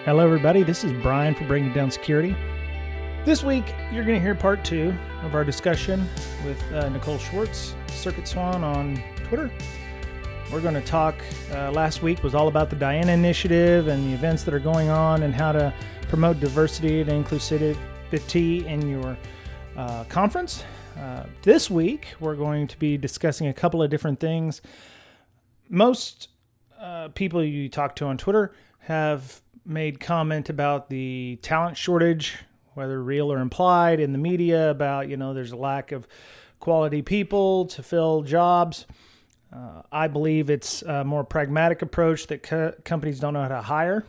Hello everybody, this is Brian for Breaking Down Security. This week, you're going to hear part 2 of our discussion with Nicole Schwartz, Circuit Swan on Twitter. We're going to talk, last week was all about the Diana Initiative and the events that are going on and how to promote diversity and inclusivity in your conference. This week, we're going to be discussing a couple of different things. Most people you talk to on Twitter have made comment about the talent shortage, whether real or implied, in the media about, there's a lack of quality people to fill jobs. I believe it's a more pragmatic approach that companies don't know how to hire.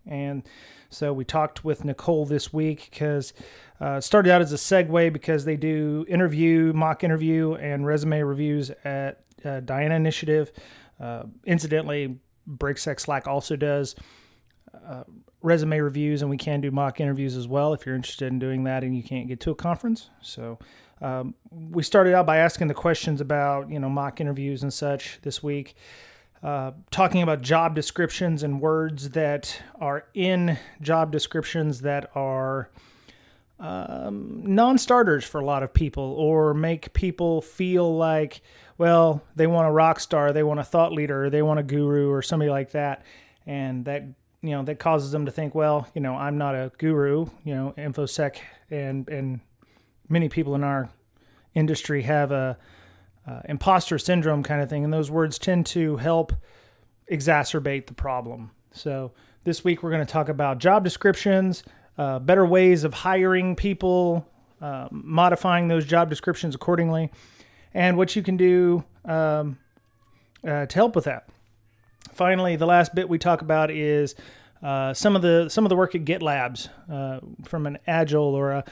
And so we talked with Nicole this week because it started out as a segue because they do mock interview and resume reviews at Diana Initiative. Incidentally, BreakSec Slack also does resume reviews, and we can do mock interviews as well if you're interested in doing that and you can't get to a conference. So we started out by asking the questions about, mock interviews and such this week, talking about job descriptions and words that are in job descriptions that are non-starters for a lot of people or make people feel like, well, they want a rock star, they want a thought leader, or they want a guru or somebody like that. And that causes them to think, well, I'm not a guru, InfoSec and many people in our industry have a imposter syndrome kind of thing. And those words tend to help exacerbate the problem. So this week we're going to talk about job descriptions, better ways of hiring people, modifying those job descriptions accordingly, and what you can do to help with that. Finally, the last bit we talk about is some of the work at Gitlabs from an agile or a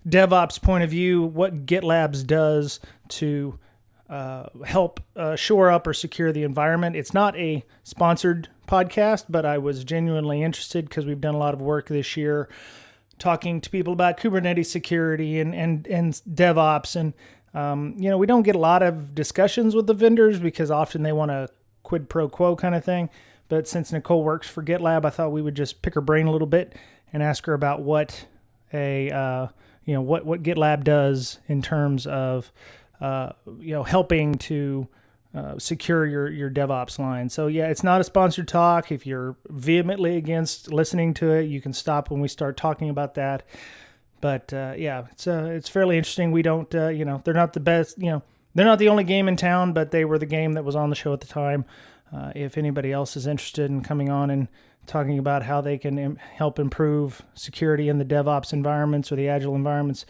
DevOps point of view, what Gitlabs does to help shore up or secure the environment. It's not a sponsored podcast, but I was genuinely interested because we've done a lot of work this year talking to people about Kubernetes security and DevOps. And, we don't get a lot of discussions with the vendors because often they want a quid pro quo kind of thing. But since Nicole works for GitLab, I thought we would just pick her brain a little bit and ask her about what what GitLab does in terms of, helping to secure your DevOps line. So yeah, it's not a sponsored talk. If you're vehemently against listening to it, you can stop when we start talking about that. But it's fairly interesting. We don't, they're not the best, they're not the only game in town, but they were the game that was on the show at the time. If anybody else is interested in coming on and talking about how they can help improve security in the DevOps environments or the Agile environments,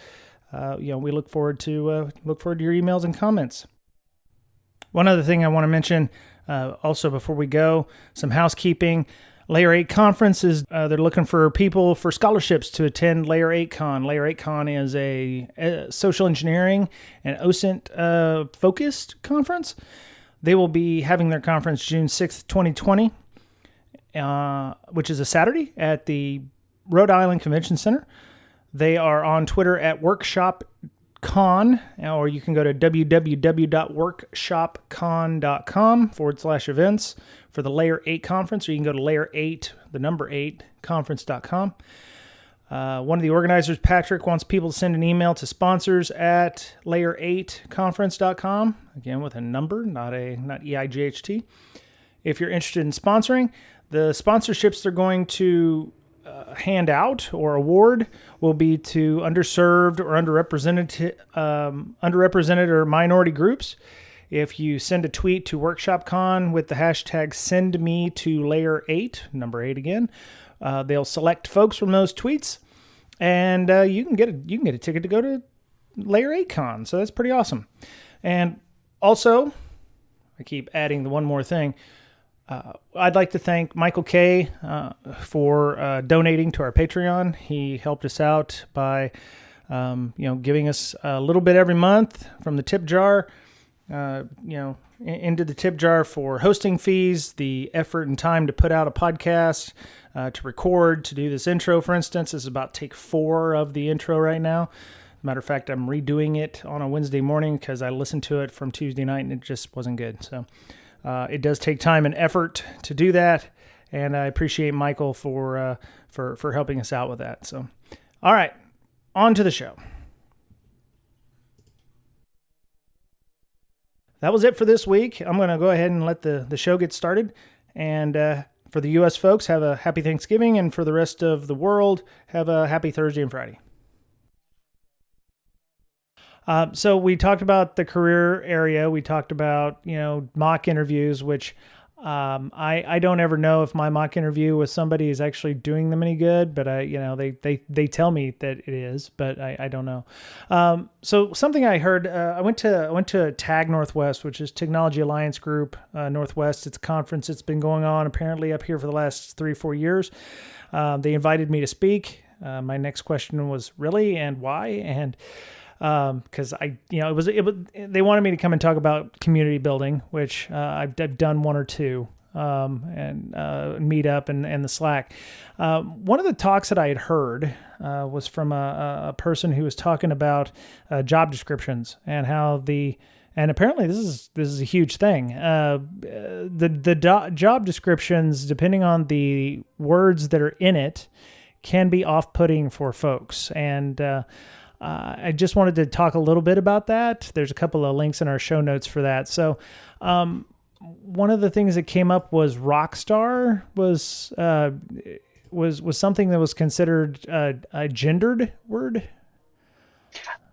we look forward to your emails and comments. One other thing I want to mention also before we go, some housekeeping. Layer8 conference is they're looking for people for scholarships to attend layer8con. Layer8con is a social engineering and OSINT focused conference. They will be having their conference June 6th, 2020, which is a Saturday at the Rhode Island Convention Center. They are on Twitter at workshopcon, or you can go to www.workshopcon.com/events for the Layer8 conference, or you can go to layer8conference.com. One of the organizers, Patrick, wants people to send an email to sponsors at layer8conference.com. Again, with a number, not EIGHT. If you're interested in sponsoring, the sponsorships they're going to hand out or award will be to underserved or underrepresented or minority groups. If you send a tweet to WorkshopCon with the hashtag #SendMeToLayer8, number 8 again, they'll select folks from those tweets, and you can get a ticket to go to Layer8con. So that's pretty awesome. And also, I keep adding the one more thing. I'd like to thank Michael K. For donating to our Patreon. He helped us out by, giving us a little bit every month from the tip jar. Into the tip jar for hosting fees, the effort and time to put out a podcast, to record, to do this intro, for instance. This is about take 4 of the intro right now. Matter of fact, I'm redoing it on a Wednesday morning because I listened to it from Tuesday night and it just wasn't good. So it does take time and effort to do that. and I appreciate Michael for helping us out with that. So, all right, on to the show. That was it for this week. I'm going to go ahead and let the show get started. And for the U.S. folks, have a happy Thanksgiving. And for the rest of the world, have a happy Thursday and Friday. So we talked about the career area. We talked about, mock interviews, which I don't ever know if my mock interview with somebody is actually doing them any good, but they tell me that it is, but I don't know. So something I heard, I went to TAG Northwest, which is Technology Alliance Group Northwest. It's a conference that's been going on apparently up here for the last 3-4 years. They invited me to speak. My next question was really, and why? And because they wanted me to come and talk about community building, which I've done 1 or 2, and meetup and the Slack. One of the talks that I had heard was from a person who was talking about job descriptions and how and apparently this is a huge thing. The job descriptions, depending on the words that are in it, can be off-putting for folks. And I just wanted to talk a little bit about that. There's a couple of links in our show notes for that. So, one of the things that came up was rock star was something that was considered a gendered word.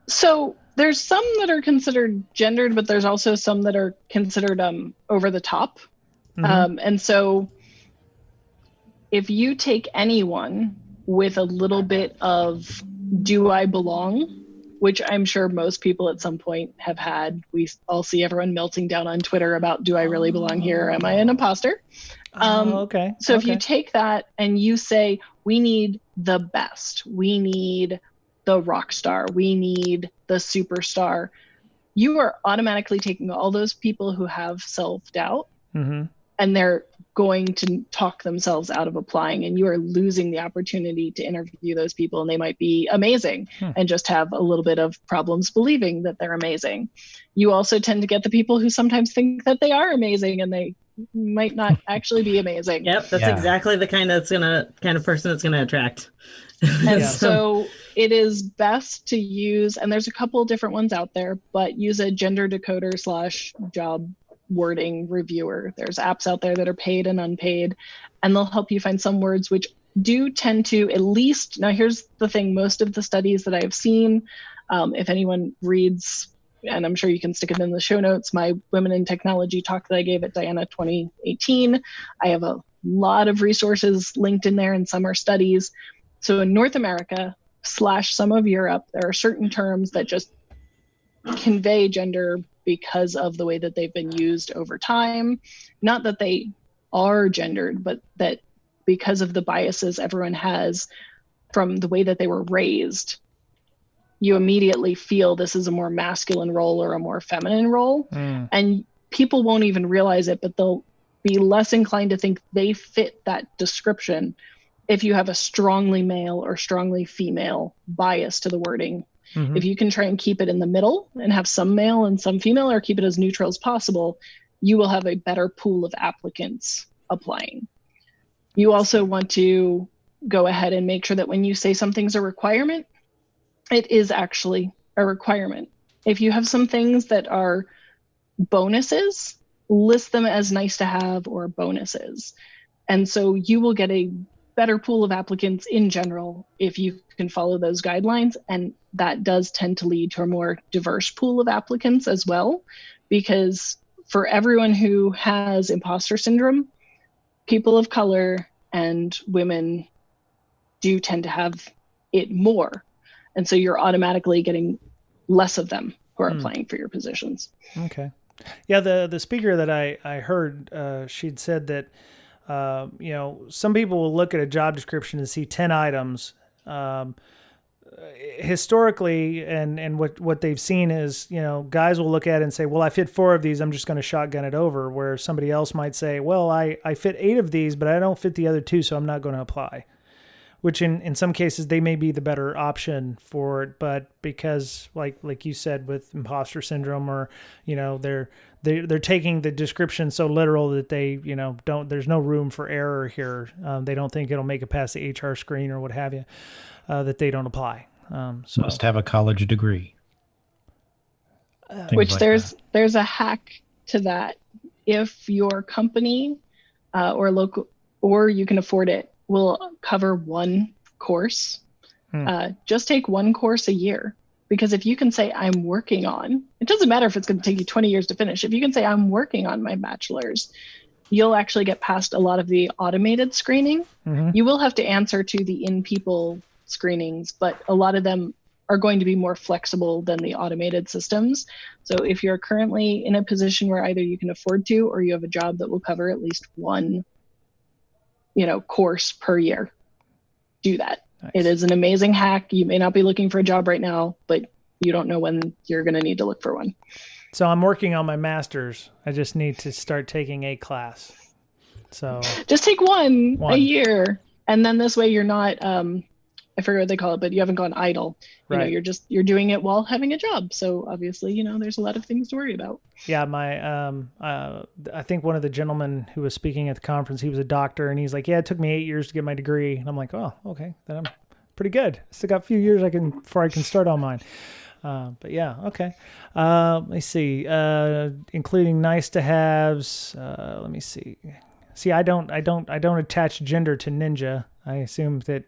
So there's some that are considered gendered, but there's also some that are considered over the top. Mm-hmm. And so if you take anyone with a little bit of do I belong, which I'm sure most people at some point have had. We all see everyone melting down on Twitter about, do I really belong here? Or am I an imposter? Okay. So if you take that and you say, we need the best, we need the rock star, we need the superstar, you are automatically taking all those people who have self-doubt, mm-hmm. and they're going to talk themselves out of applying, and you are losing the opportunity to interview those people, and they might be amazing and just have a little bit of problems believing that they're amazing. You also tend to get the people who sometimes think that they are amazing and they might not actually be amazing. Yep, that's exactly the kind of person that's gonna attract. And so it is best to use, and there's a couple different ones out there, but use a gender decoder / job wording reviewer. There's apps out there that are paid and unpaid, and they'll help you find some words which do tend to, at least, now here's the thing, most of the studies that I've seen, if anyone reads, and I'm sure you can stick it in the show notes, my Women in Technology talk that I gave at Diana 2018, I have a lot of resources linked in there, and some are studies. So in North America / some of Europe, there are certain terms that just convey gender because of the way that they've been used over time. Not that they are gendered, but that because of the biases everyone has from the way that they were raised, you immediately feel this is a more masculine role or a more feminine role. And people won't even realize it, but they'll be less inclined to think they fit that description if you have a strongly male or strongly female bias to the wording. Mm-hmm. If you can try and keep it in the middle and have some male and some female, or keep it as neutral as possible, you will have a better pool of applicants applying. You also want to go ahead and make sure that when you say something's a requirement, it is actually a requirement. If you have some things that are bonuses, list them as nice to have or bonuses. And so you will get a better pool of applicants in general if you can follow those guidelines, and that does tend to lead to a more diverse pool of applicants as well, because for everyone who has imposter syndrome, people of color and women do tend to have it more, and so you're automatically getting less of them who are applying for your positions. Okay. Yeah, the speaker that I heard, she'd said that some people will look at a job description and see 10 items. Historically, and what they've seen is, guys will look at it and say, well, I fit 4 of these, I'm just going to shotgun it over, where somebody else might say, well, I fit 8 of these, but I don't fit the other 2, so I'm not going to apply. which in some cases they may be the better option for it, but because like you said with imposter syndrome, or they're taking the description so literal that they there's no room for error here. They don't think it'll make it past the HR screen or what have you, that they don't apply. So must have a college degree. Which there's a hack to that. If your company or local, or you can afford it, will cover one course, just take one course a year. Because if you can say, I'm working on, it doesn't matter if it's going to take you 20 years to finish. If you can say, I'm working on my bachelor's, you'll actually get past a lot of the automated screening. You will have to answer to the in-people screenings, but a lot of them are going to be more flexible than the automated systems. So if you're currently in a position where either you can afford to, or you have a job that will cover at least one, course per year, do that. Nice. It is an amazing hack. You may not be looking for a job right now, but you don't know when you're going to need to look for one. So I'm working on my master's. I just need to start taking a class. So just take one a year. And then this way you're not, I forget what they call it, but you haven't gone idle. Right. You're doing it while having a job. So obviously, there's a lot of things to worry about. Yeah. I think one of the gentlemen who was speaking at the conference, he was a doctor, and he's like, yeah, it took me 8 years to get my degree. And I'm like, oh, okay. Then I'm pretty good. Still got a few years before I can start on mine. But yeah, okay. Let me see. Including nice to haves. Let me see. See, I don't attach gender to ninja. I assume that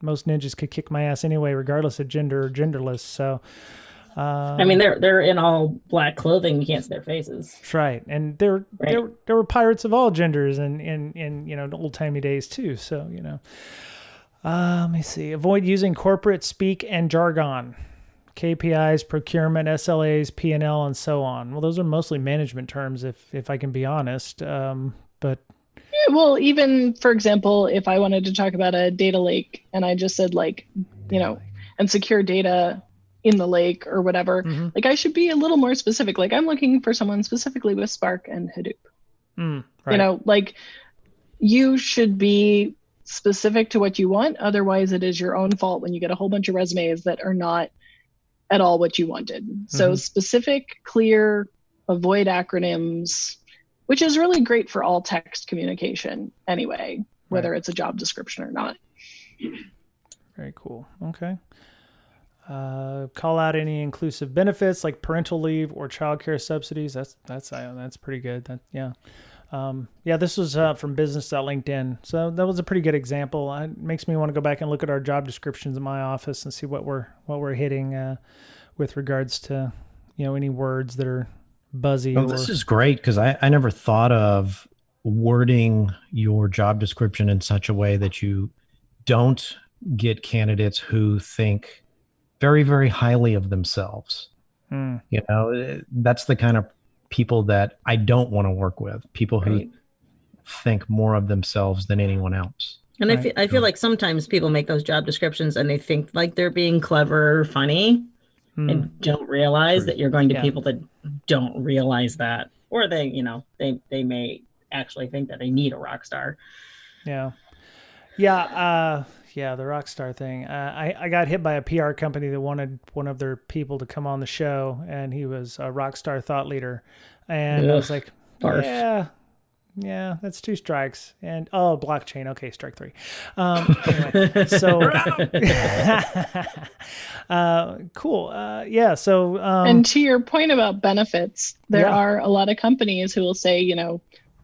most ninjas could kick my ass anyway, regardless of gender or genderless. So, they're in all black clothing. You can't see their faces. That's right, and there were pirates of all genders in old timey days too. So let me see. Avoid using corporate speak and jargon, KPIs, procurement, SLAs, P&L, and so on. Well, those are mostly management terms, if I can be honest. But well, even for example, if I wanted to talk about a data lake and I just said and secure data in the lake or whatever, I should be a little more specific. I'm looking for someone specifically with Spark and Hadoop. Right. You should be specific to what you want. Otherwise it is your own fault when you get a whole bunch of resumes that are not at all what you wanted. So specific, clear, avoid acronyms, which is really great for all text communication anyway, whether it's a job description or not. Very cool. Okay. Call out any inclusive benefits like parental leave or childcare subsidies. That's pretty good. This was from business.linkedin. So that was a pretty good example. It makes me want to go back and look at our job descriptions in my office and see what we're hitting with regards to any words that are buzzy. This is great because I never thought of wording your job description in such a way that you don't get candidates who think very, very highly of themselves. That's the kind of people that I don't want to work with. People who think more of themselves than anyone else. And I feel like sometimes people make those job descriptions and they think like they're being clever or funny and don't realize that you're going to people that don't realize that, or they may actually think that they need a rock star. Yeah. The rock star thing. I got hit by a PR company that wanted one of their people to come on the show, and he was a rock star thought leader. And I was like, yeah, that's 2 strikes. And blockchain. Okay, strike 3. Anyway, so cool. So and to your point about benefits, there are a lot of companies who will say,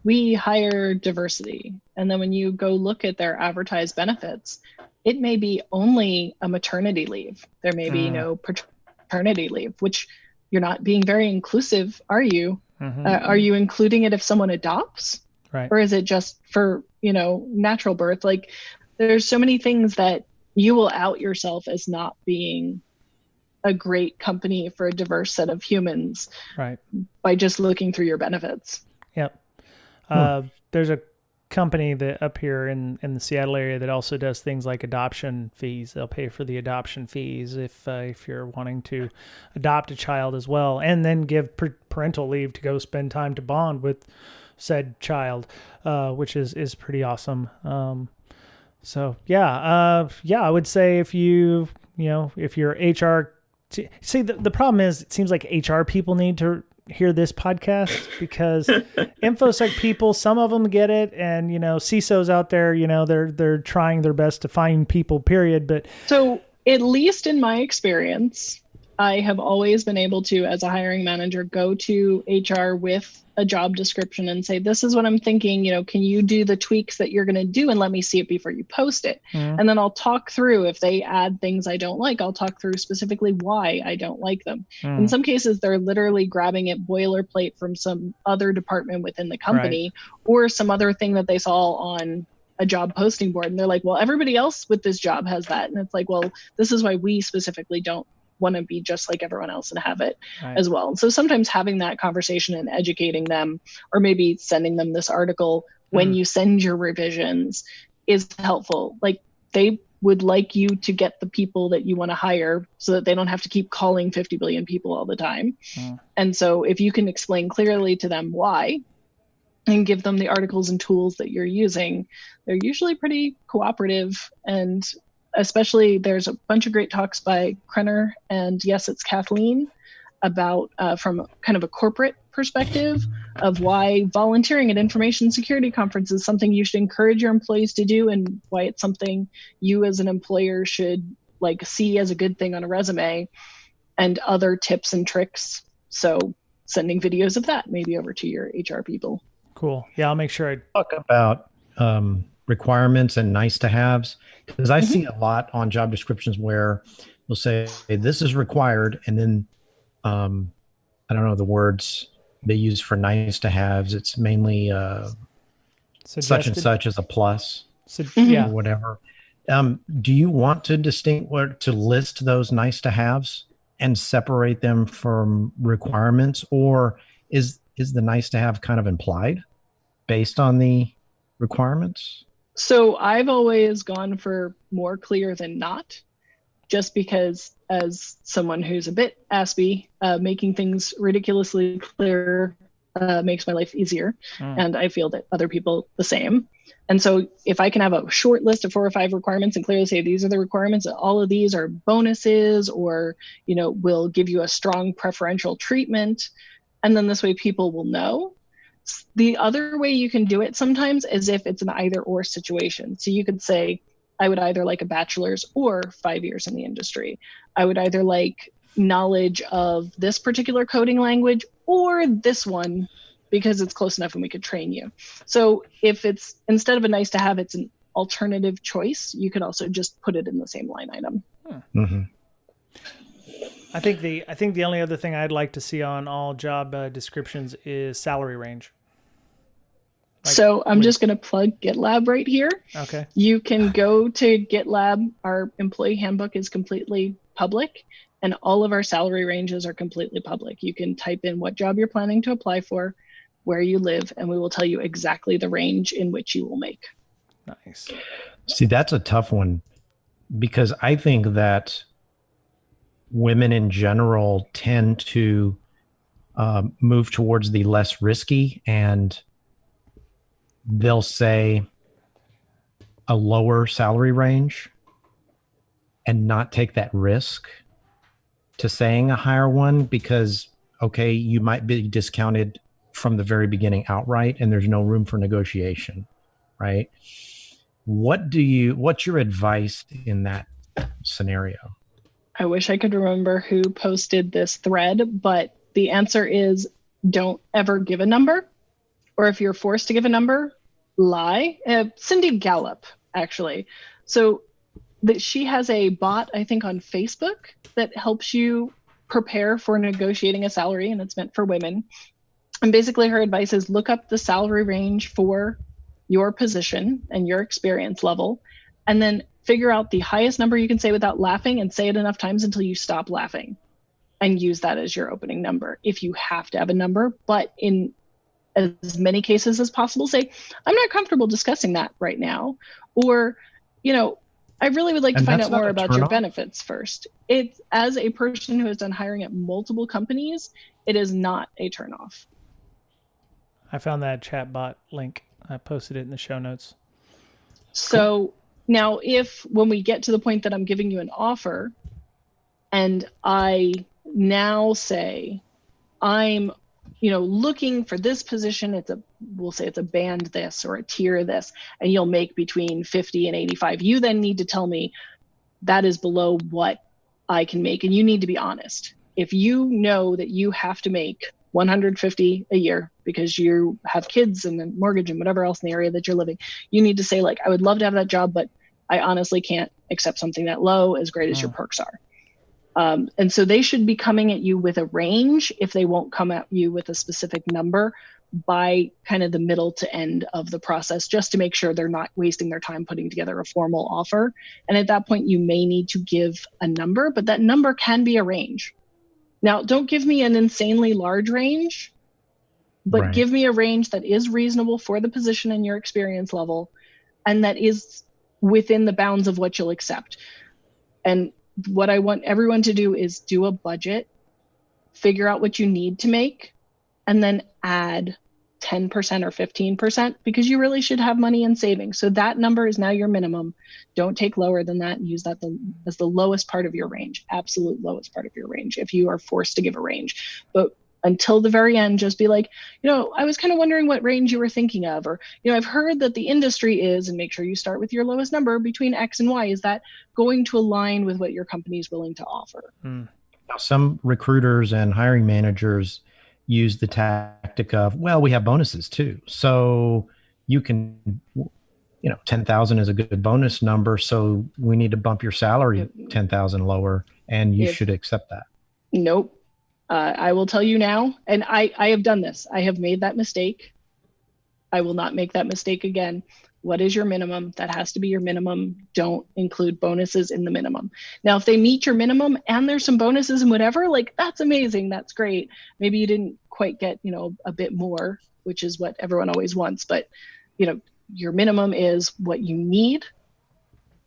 we hire diversity. And then when you go look at their advertised benefits, it may be only a maternity leave. There may be no paternity leave, which you're not being very inclusive, are you? Are you including it if someone adopts? Right. Or is it just for, natural birth? There's so many things that you will out yourself as not being a great company for a diverse set of humans by just looking through your benefits. Yep. There's a company that up here in the Seattle area that also does things like adoption fees. They'll pay for the adoption fees if you're wanting to adopt a child as well, and then give parental leave to go spend time to bond with said child, which is pretty awesome. So I would say if you know, if you're HR, see the problem is it seems like HR people need to hear this podcast because InfoSec people, some of them get it. And, you know, CISOs out there, you know, they're trying their best to find people, period. But so at least in my experience, I have always been able to, as a hiring manager, go to HR with a job description and say, this is what I'm thinking, you know, can you do the tweaks that you're going to do and let me see it before you post it? And then I'll talk through, if they add things I don't like, I'll talk through specifically why I don't like them. In some cases, they're literally grabbing it boilerplate from some other department within the company, or some other thing that they saw on a job posting board. And they're like, well, everybody else with this job has that. And it's like, well, this is why we specifically don't want to be just like everyone else and have it as well. And so sometimes having that conversation and educating them, or maybe sending them this article when you send your revisions, is helpful. Like, they would like you to get the people that you want to hire so that they don't have to keep calling 50 billion people all the time. And so if you can explain clearly to them why and give them the articles and tools that you're using, they're usually pretty cooperative. And especially, there's a bunch of great talks by Krenner and yes, it's Kathleen about from kind of a corporate perspective of why volunteering at information security conferences is something you should encourage your employees to do, and why it's something you as an employer should like see as a good thing on a resume, and other tips and tricks. So sending videos of that maybe over to your HR people. Cool. Yeah, I'll make sure I talk about requirements and nice to haves, because I see a lot on job descriptions where they'll say, hey, this is required. And then I don't know the words they use for nice to haves. It's mainly such and such as a plus, or whatever. Do you want to to list those nice to haves and separate them from requirements, or is the nice to have kind of implied based on the requirements? So I've always gone for more clear than not, just because as someone who's a bit aspy, making things ridiculously clear makes my life easier. And I feel that other people the same. And so if I can have a short list of 4 or 5 requirements and clearly say, these are the requirements, all of these are bonuses, or, you know, will give you a strong preferential treatment. And then this way people will know. The other way you can do it sometimes is if it's an either or situation. So you could say, I would either like a bachelor's or 5 years in the industry. I would either like knowledge of this particular coding language or this one, because it's close enough and we could train you. So if it's, instead of a nice to have, it's an alternative choice, you could also just put it in the same line item. I think the only other thing I'd like to see on all job descriptions is salary range. So I'm just going to plug GitLab right here. Okay. You can go to GitLab. Our employee handbook is completely public, and all of our salary ranges are completely public. You can type in what job you're planning to apply for, where you live, and we will tell you exactly the range in which you will make. Nice. See, that's a tough one, because I think that women in general tend to move towards the less risky, and they'll say a lower salary range and not take that risk to saying a higher one, because, okay, you might be discounted from the very beginning outright and there's no room for negotiation, right? What's your advice in that scenario? I wish I could remember who posted this thread, but the answer is don't ever give a number. Or if you're forced to give a number, lie. Cindy Gallup, actually. So that she has a bot, I think, on Facebook that helps you prepare for negotiating a salary, and it's meant for women. And basically her advice is look up the salary range for your position and your experience level, and then figure out the highest number you can say without laughing, and say it enough times until you stop laughing, and use that as your opening number if you have to have a number. But in as many cases as possible, say, I'm not comfortable discussing that right now. Or, you know, I really would like to find out more about your benefits first. It's, as a person who has done hiring at multiple companies, it is not a turnoff. I found that chat bot link. I posted it in the show notes. So Now, if when we get to the point that I'm giving you an offer and I now say, I'm, looking for this position, we'll say it's a band this or a tier this, and you'll make between 50 and 85. You then need to tell me that is below what I can make. And you need to be honest. If you know that you have to make 150 a year because you have kids and a mortgage and whatever else in the area that you're living, you need to say, like, I would love to have that job, but I honestly can't accept something that low, as great as your perks are. And so they should be coming at you with a range if they won't come at you with a specific number by kind of the middle to end of the process, just to make sure they're not wasting their time putting together a formal offer. And at that point, you may need to give a number, but that number can be a range. Now, don't give me an insanely large range, but give me a range that is reasonable for the position and your experience level, and that is within the bounds of what you'll accept. And what I want everyone to do is do a budget, figure out what you need to make, and then add 10% or 15%, because you really should have money in savings. So that number is now your minimum. Don't take lower than that and use that as the lowest part of your range, absolute lowest part of your range, if you are forced to give a range. But until the very end, just be like, I was kind of wondering what range you were thinking of, or, I've heard that the industry is, and make sure you start with your lowest number between X and Y. Is that going to align with what your company is willing to offer? Now, some recruiters and hiring managers use the tactic of, well, we have bonuses too. So you can, 10,000 is a good bonus number. So we need to bump your salary 10,000 lower, and you should accept that. Nope. I will tell you now, and I have done this. I have made that mistake. I will not make that mistake again. What is your minimum? That has to be your minimum. Don't include bonuses in the minimum. Now, if they meet your minimum and there's some bonuses and whatever, like, that's amazing. That's great. Maybe you didn't quite get, a bit more, which is what everyone always wants. But, your minimum is what you need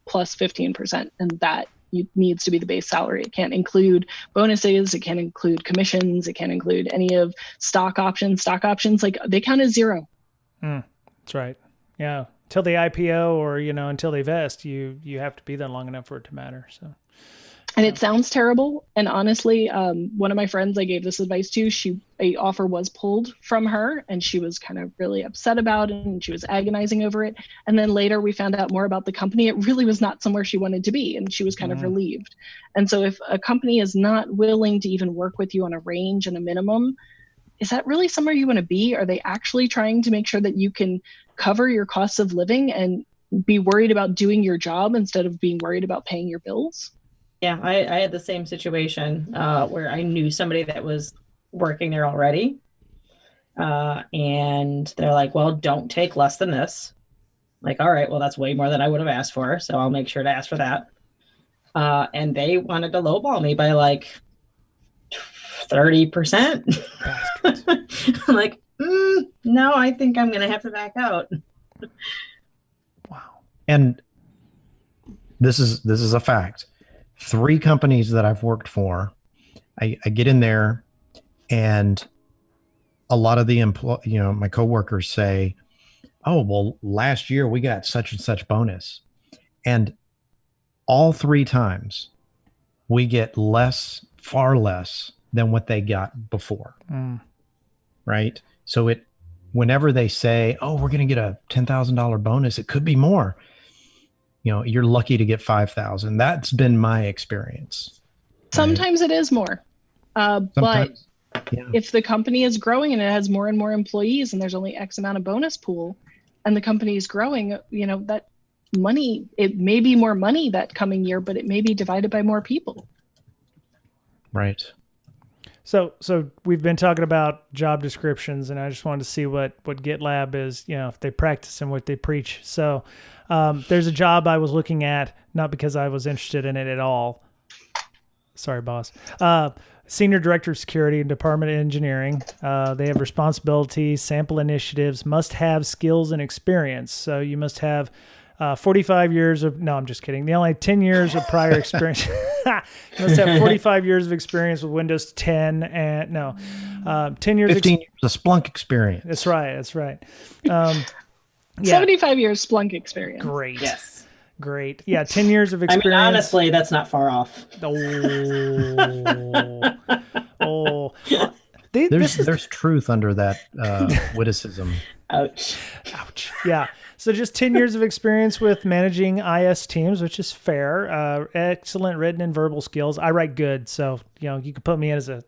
plus 15%. And that needs to be the base salary. It can't include bonuses. It can't include commissions. It can't include any of stock options. Stock options, like, they count as zero. That's right. Yeah. Till the IPO or, until they vest, you have to be there long enough for it to matter. So, and it sounds terrible. And honestly, one of my friends I gave this advice to, a offer was pulled from her, and she was kind of really upset about it, and she was agonizing over it. And then later we found out more about the company. It really was not somewhere she wanted to be, and she was kind of relieved. And so if a company is not willing to even work with you on a range and a minimum, is that really somewhere you want to be? Are they actually trying to make sure that you can cover your costs of living and be worried about doing your job instead of being worried about paying your bills? Yeah, I had the same situation where I knew somebody that was working there already. And they're like, well, don't take less than this. Like, all right, well, that's way more than I would have asked for. So I'll make sure to ask for that. And they wanted to lowball me by like 30%. I'm like, no, I think I'm going to have to back out. Wow. And this is a fact. 3 companies that I've worked for, I get in there, and a lot of the my coworkers say, oh, well, last year we got such and such bonus. And all 3 times we get far less than what they got before. Right. So whenever they say, oh, we're going to get a $10,000 bonus, it could be more. You're lucky to get 5,000. That's been my experience. Sometimes it is more. But if the company is growing and it has more and more employees and there's only X amount of bonus pool and the company is growing, that money, it may be more money that coming year, but it may be divided by more people. Right. So we've been talking about job descriptions, and I just wanted to see what GitLab is, if they practice and what they preach. So there's a job I was looking at, not because I was interested in it at all. Sorry, boss. Senior Director of Security and Department of Engineering. They have responsibilities, sample initiatives, must have skills and experience. So you must have 45 years of, no, I'm just kidding. They only have 10 years of prior experience. You must have 45 years of experience with Windows 10 and 10 years. 15 years of Splunk experience. That's right. 75 years Splunk experience. Great. Yes. Great. Yeah, 10 years of experience. I mean, honestly, that's not far off. There's truth under that witticism. Ouch. Ouch. Yeah. So just 10 years of experience with managing IS teams, which is fair. Excellent written and verbal skills. I write good, so you can put me in as a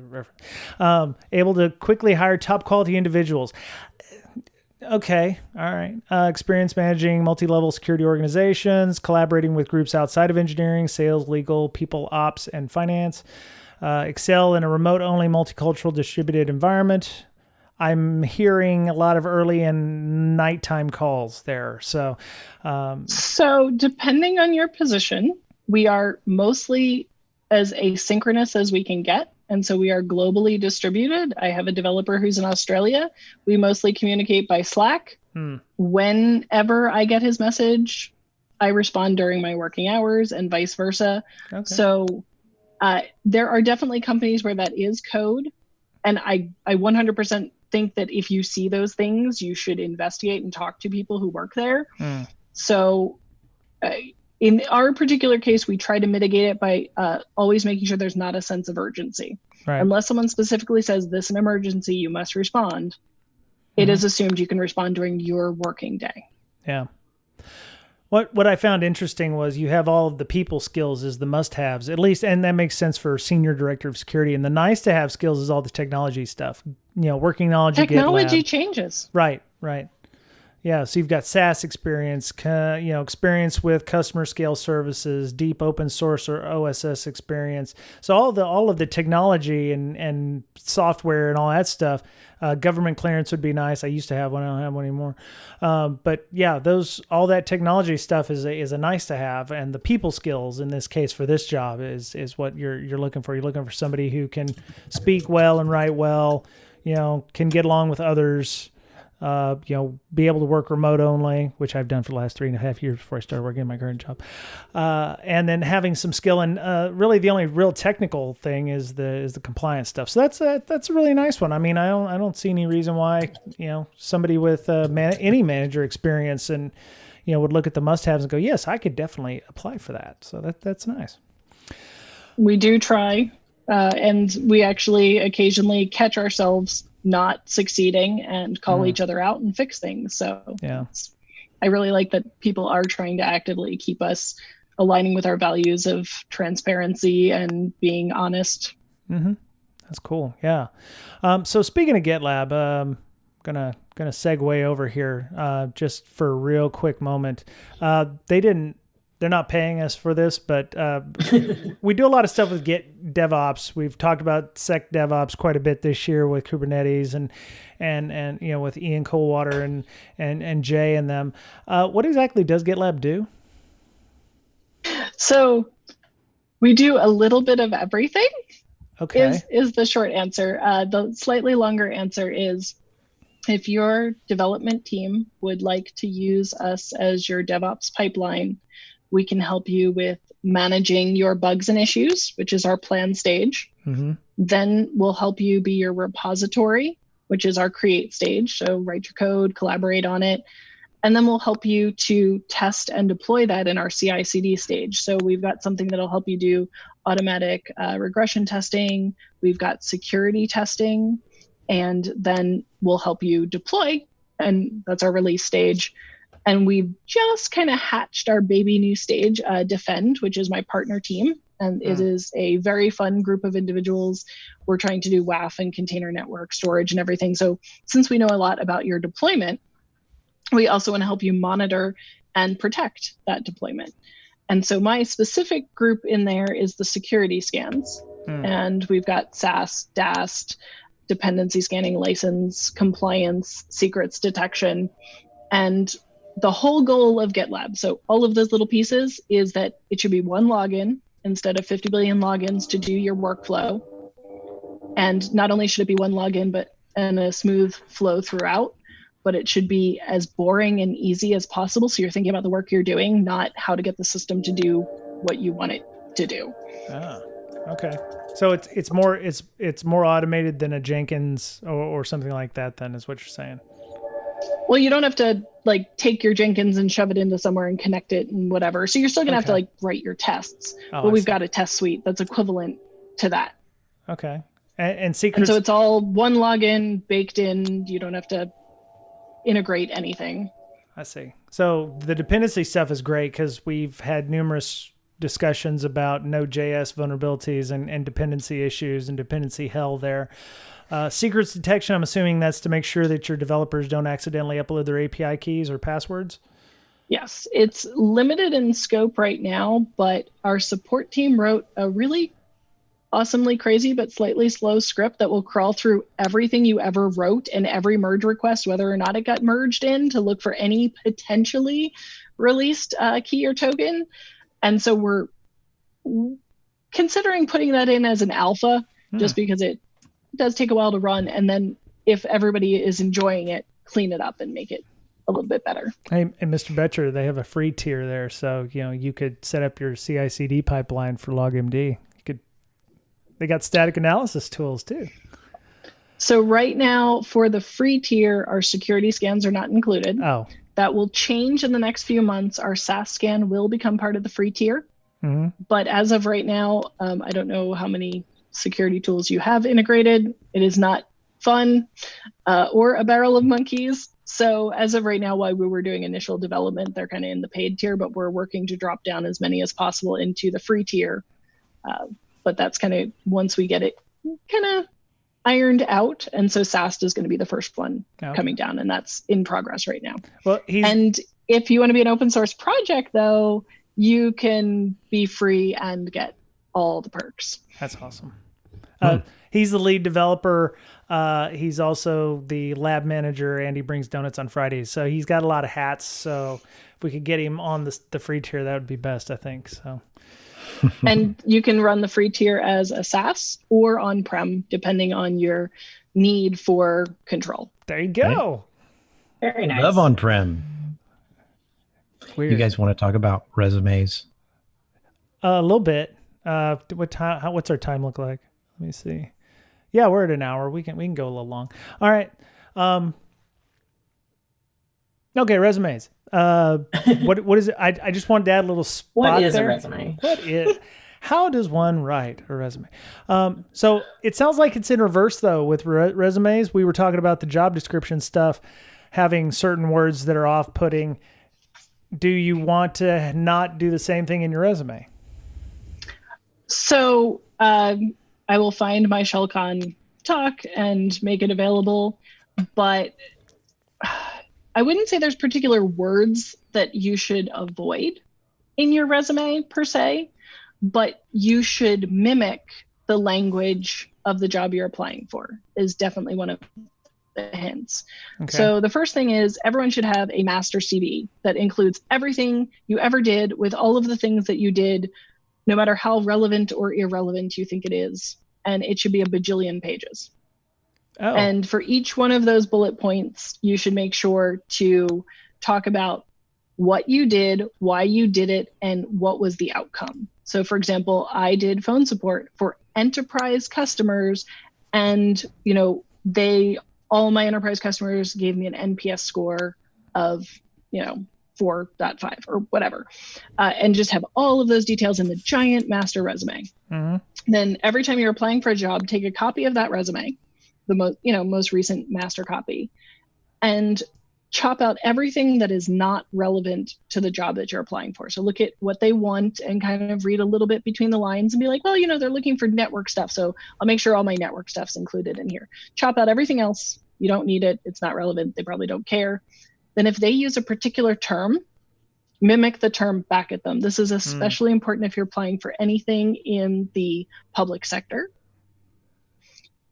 reference. Able to quickly hire top quality individuals. Okay. All right. Experience managing multi-level security organizations, collaborating with groups outside of engineering, sales, legal, people, ops, and finance. Excel in a remote-only multicultural distributed environment. I'm hearing a lot of early and nighttime calls there. So depending on your position, we are mostly as asynchronous as we can get. And so we are globally distributed. I have a developer who's in Australia. We mostly communicate by Slack. Whenever I get his message, I respond during my working hours and vice versa. Okay. So there are definitely companies where that is code. And I 100% think that if you see those things, you should investigate and talk to people who work there. So in our particular case, we try to mitigate it by always making sure there's not a sense of urgency. Right. Unless someone specifically says this is an emergency, you must respond. It is assumed you can respond during your working day. Yeah. What I found interesting was you have all of the people skills as the must-haves, at least, and that makes sense for senior director of security. And the nice-to-have skills is all the technology stuff. Working knowledge. Technology changes. Right. Yeah, so you've got SaaS experience, experience with customer scale services, deep open source or OSS experience. So all of the technology and software and all that stuff. Government clearance would be nice. I used to have one. I don't have one anymore. But yeah, all that technology stuff is a nice to have, and the people skills in this case for this job is what you're looking for. You're looking for somebody who can speak well and write well, can get along with others. Be able to work remote only, which I've done for the last 3.5 years before I started working in my current job. And then having some skill, and really the only real technical thing is the compliance stuff. So that's a really nice one. I mean, I don't see any reason why, somebody with any manager experience and, would look at the must-haves and go, yes, I could definitely apply for that. So that's nice. We do try, and we actually occasionally catch ourselves not succeeding and call each other out and fix things. So yeah, I really like that people are trying to actively keep us aligning with our values of transparency and being honest. That's cool. Yeah. So speaking of GitLab, gonna segue over here just for a real quick moment. They're not paying us for this, but we do a lot of stuff with Git DevOps. We've talked about Sec DevOps quite a bit this year with Kubernetes and with Ian Coldwater and Jay and them. What exactly does GitLab do? So we do a little bit of everything. Okay. Is the short answer. The slightly longer answer is, if your development team would like to use us as your DevOps pipeline, we can help you with managing your bugs and issues, which is our plan stage. Then we'll help you be your repository, which is our create stage. So write your code, collaborate on it. And then we'll help you to test and deploy that in our CI/CD stage. So we've got something that'll help you do automatic regression testing. We've got security testing, and then we'll help you deploy. And that's our release stage. And we've just kind of hatched our baby new stage, Defend, which is my partner team. And it is a very fun group of individuals. We're trying to do WAF and container network storage and everything. So since we know a lot about your deployment, we also want to help you monitor and protect that deployment. And so my specific group in there is the security scans. And we've got SAST, DAST, dependency scanning, license, compliance, secrets detection. And the whole goal of GitLab, so all of those little pieces, is that it should be one login instead of 50 billion logins to do your workflow. And not only should it be one login, but in a smooth flow throughout, but it should be as boring and easy as possible. So you're thinking about the work you're doing, not how to get the system to do what you want it to do. Okay. So it's more automated than a Jenkins or something like that, then, is what you're saying. Well, you don't have to like take your Jenkins and shove it into somewhere and connect it and whatever. So you're still gonna have to like write your tests. But we've got a test suite that's equivalent to that. Okay. And secrets. And so it's all one login baked in. You don't have to integrate anything. I see. So the dependency stuff is great because we've had numerous discussions about Node.js vulnerabilities and dependency issues and dependency hell there. Secrets detection, I'm assuming that's to make sure that your developers don't accidentally upload their API keys or passwords? Yes, it's limited in scope right now, but our support team wrote a really awesomely crazy but slightly slow script that will crawl through everything you ever wrote and every merge request, whether or not it got merged in, to look for any potentially released key or token. And so we're considering putting that in as an alpha, just because it does take a while to run. And then if everybody is enjoying it, clean it up and make it a little bit better. Hey, and Mr. Betcher, they have a free tier there. So, you could set up your CI/CD pipeline for LogMD. They got static analysis tools too. So right now for the free tier, our security scans are not included. Oh. That will change in the next few months. Our SAS scan will become part of the free tier. Mm-hmm. But as of right now, I don't know how many security tools you have integrated. It is not fun or a barrel of monkeys. So as of right now, while we were doing initial development, they're kind of in the paid tier, but we're working to drop down as many as possible into the free tier. But that's kind of once we get it kind of ironed out. And so SAST is going to be the first one coming down, and that's in progress right now. Well, and if you want to be an open source project, though, you can be free and get all the perks. That's awesome. He's the lead developer. He's also the lab manager, and he brings donuts on Fridays. So he's got a lot of hats. So if we could get him on the free tier, that would be best, I think. So. And you can run the free tier as a SaaS or on-prem, depending on your need for control. There you go. Very nice. Love on-prem. Weird. You guys want to talk about resumes? A little bit. What's our time look like? Let me see. Yeah, we're at an hour. We can go a little long. All right. Okay, resumes. What is it? I just wanted to add a little spot. What is there. A resume? How does one write a resume? So it sounds like it's in reverse though with resumes. We were talking about the job description stuff, having certain words that are off-putting. Do you want to not do the same thing in your resume? So I will find my ShellCon talk and make it available, but I wouldn't say there's particular words that you should avoid in your resume per se, but you should mimic the language of the job you're applying for is definitely one of the hints. Okay. So the first thing is everyone should have a master CV that includes everything you ever did with all of the things that you did, no matter how relevant or irrelevant you think it is. And it should be a bajillion pages. Oh. And for each one of those bullet points, you should make sure to talk about what you did, why you did it, and what was the outcome. So for example, I did phone support for enterprise customers, and all my enterprise customers gave me an NPS score of 4.5 or whatever, and just have all of those details in the giant master resume. Mm-hmm. Then every time you're applying for a job, take a copy of that resume, the most recent master copy, and chop out everything that is not relevant to the job that you're applying for. So look at what they want and kind of read a little bit between the lines and be like, well, they're looking for network stuff, so I'll make sure all my network stuff's included in here. Chop out everything else. You don't need it. It's not relevant. They probably don't care. Then if they use a particular term, mimic the term back at them. This is especially important if you're applying for anything in the public sector.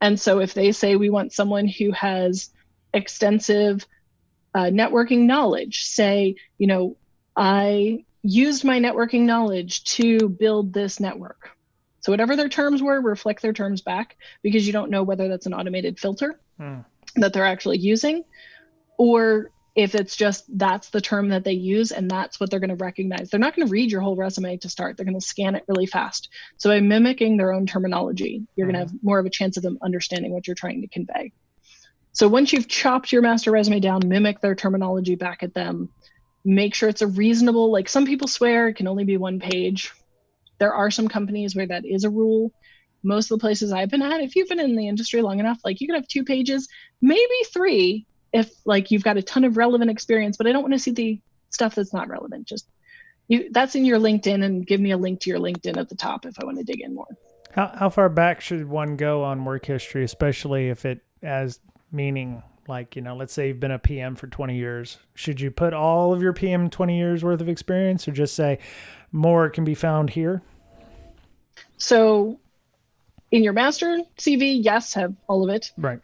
And so if they say we want someone who has extensive networking knowledge, say, I used my networking knowledge to build this network. So whatever their terms were, reflect their terms back, because you don't know whether that's an automated filter that they're actually using, or if it's just that's the term that they use and that's what they're going to recognize. They're not going to read your whole resume to start. They're going to scan it really fast. So by mimicking their own terminology, you're going to have more of a chance of them understanding what you're trying to convey. So once you've chopped your master resume down, mimic their terminology back at them, make sure it's a reasonable, like some people swear it can only be 1 page. There are some companies where that is a rule. Most of the places I've been at, if you've been in the industry long enough, like you could have 2 pages, maybe 3 if like you've got a ton of relevant experience, but I don't want to see the stuff that's not relevant. Just that's in your LinkedIn, and give me a link to your LinkedIn at the top if I want to dig in more. How far back should one go on work history, especially if it has meaning? Like, let's say you've been a PM for 20 years. Should you put all of your PM 20 years worth of experience, or just say more can be found here? So in your master CV, yes, have all of it. Right.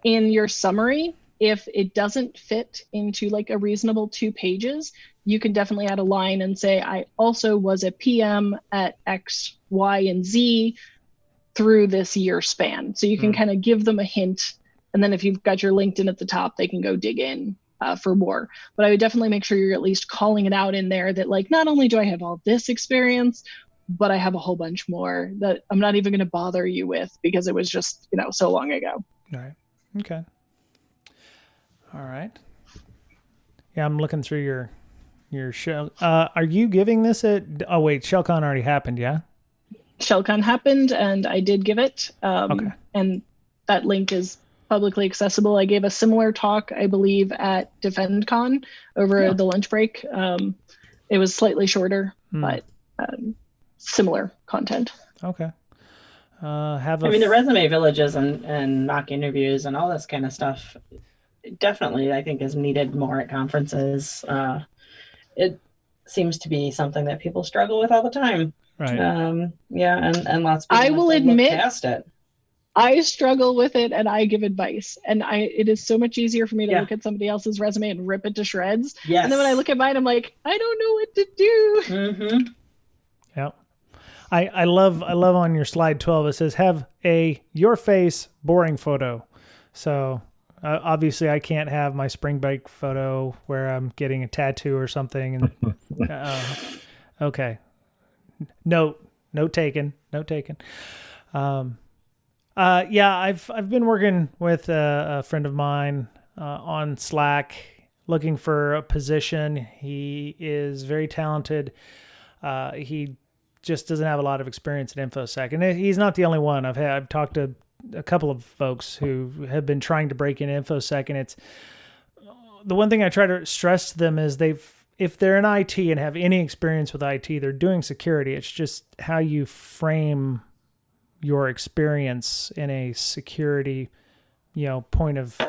In your summary, if it doesn't fit into like a reasonable 2 pages, you can definitely add a line and say, I also was a PM at X, Y, and Z through this year span. So you can kind of give them a hint. And then if you've got your LinkedIn at the top, they can go dig in for more. But I would definitely make sure you're at least calling it out in there that like, not only do I have all this experience, but I have a whole bunch more that I'm not even going to bother you with because it was just, so long ago. All right. Okay. All right. Yeah, I'm looking through your show. Are you giving this oh wait, ShellCon already happened, yeah? ShellCon happened and I did give it. Okay. And that link is publicly accessible. I gave a similar talk, I believe, at defcon over the lunch break. It was slightly shorter, but similar content. Okay. The resume villages and mock interviews and all this kind of stuff definitely, I think, is needed more at conferences. It seems to be something that people struggle with all the time. Right. And lots of people I will admit, look past it. I struggle with it and I give advice, and it is so much easier for me to look at somebody else's resume and rip it to shreds. Yes. And then when I look at mine, I'm like, I don't know what to do. Mm-hmm. Yeah. I love on your slide 12, it says have a your face boring photo. So obviously I can't have my spring break photo where I'm getting a tattoo or something. And okay. Note taken. I've been working with a friend of mine on Slack looking for a position. He is very talented. He just doesn't have a lot of experience in InfoSec, and he's not the only one. I've talked to a couple of folks who have been trying to break in InfoSec, and it's the one thing I try to stress to them is if they're in IT and have any experience with IT, they're doing security. It's just how you frame your experience in a security, point of,